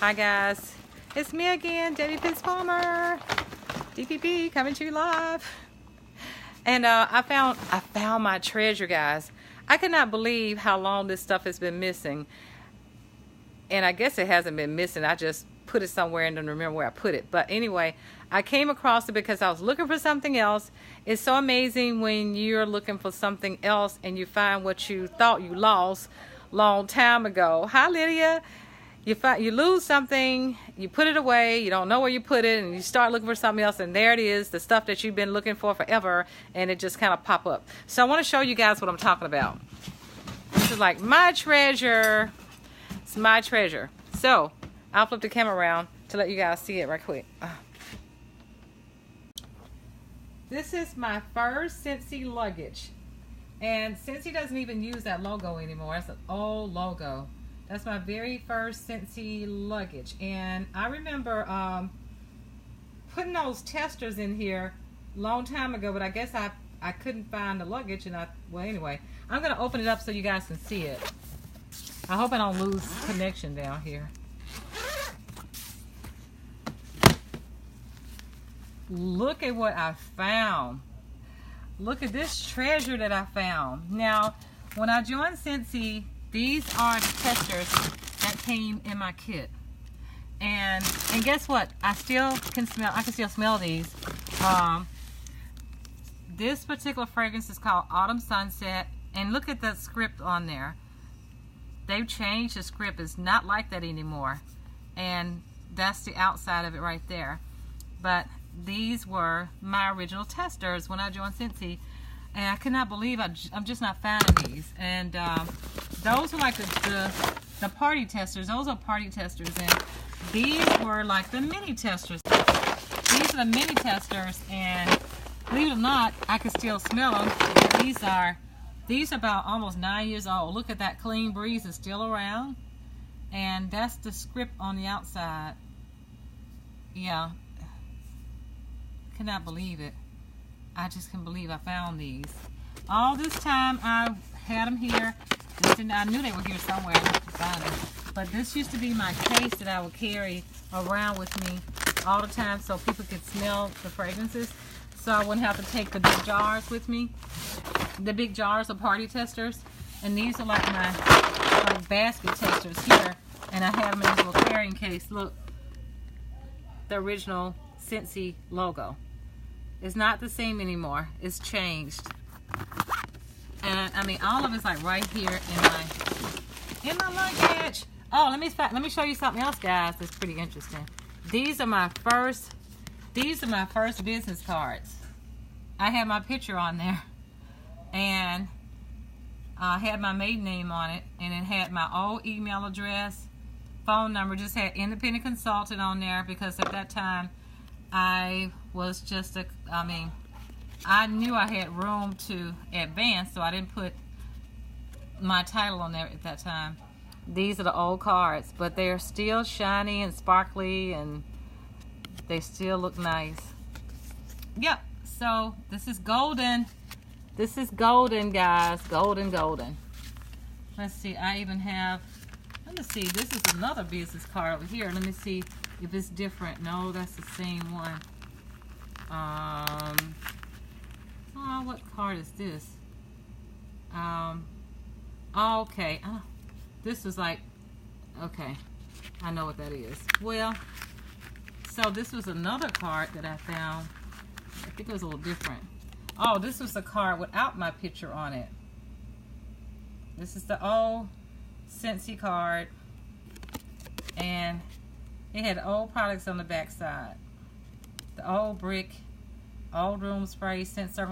Hi guys, it's me again, Debbie Pitts Palmer, DPP, coming to you live. And I found my treasure, guys. I could not believe how long this stuff has been missing. And I guess it hasn't been missing. I just put it somewhere and don't remember where I put it. But anyway, I came across it because I was looking for something else. It's so amazing when you're looking for something else and you find what you thought you lost long time ago. Hi, Lydia. You lose something, you put it away, you don't know where you put it, and you start looking for something else, and there it is, the stuff that you've been looking for forever, and it just kind of pop up. So I want to show you guys what I'm talking about. This is like my treasure. It's my treasure. So I'll flip the camera around to let you guys see it right quick. This is my first Scentsy luggage, and Scentsy doesn't even use that logo anymore. It's an old logo. That's my very first Scentsy luggage, and I remember putting those testers in here a long time ago, but I guess I couldn't find the luggage, and well, anyway, I'm gonna open it up so you guys can see it. I hope I don't lose connection down here. Look at what I found. Look at this treasure that I found. Now, when I joined Scentsy, these are the testers that came in my kit, and guess what? I can still smell these. This particular fragrance is called Autumn Sunset, and look at the script on there. They've changed the script. It's not like that anymore, and that's the outside of it right there. But these were my original testers when I joined Scentsy. And I could not believe I'm just not finding these. And those are like the party testers. Those are party testers. And these were like the mini testers. These are the mini testers. And believe it or not, I can still smell them. These are about almost 9 years old. Look at that, Clean Breeze is still around. And that's the script on the outside. Yeah. Cannot believe it. I just can't believe I found these. All this time I had them here. I knew they were here somewhere. I had to find them. But this used to be my case that I would carry around with me all the time so people could smell the fragrances. So I wouldn't have to take the big jars with me. The big jars of party testers. And these are like my basket testers here. And I have them in this little carrying case. Look. The original Scentsy logo. It's not the same anymore. It's changed. And I mean, all of it's like right here in my luggage. Oh, let me show you something else, guys. That's pretty interesting. These are my first business cards. I had my picture on there, and I had my maiden name on it, and it had my old email address, phone number. Just had independent consultant on there because at that time I was just I knew I had room to advance, so I didn't put my title on there at that time. These are the old cards, but they're still shiny and sparkly, and they still look nice. Yep, so this is golden. This is golden, guys. Golden. Let's see, I even have, let me see, this is another business card over here. Let me see if it's different. No, that's the same one. Oh, what card is this? Okay. This is like, okay, I know what that is. Well, so this was another card that I found. I think it was a little different. Oh, this was the card without my picture on it. This is the old Scentsy card, and it had old products on the back side. The old brick, old room spray, scent service.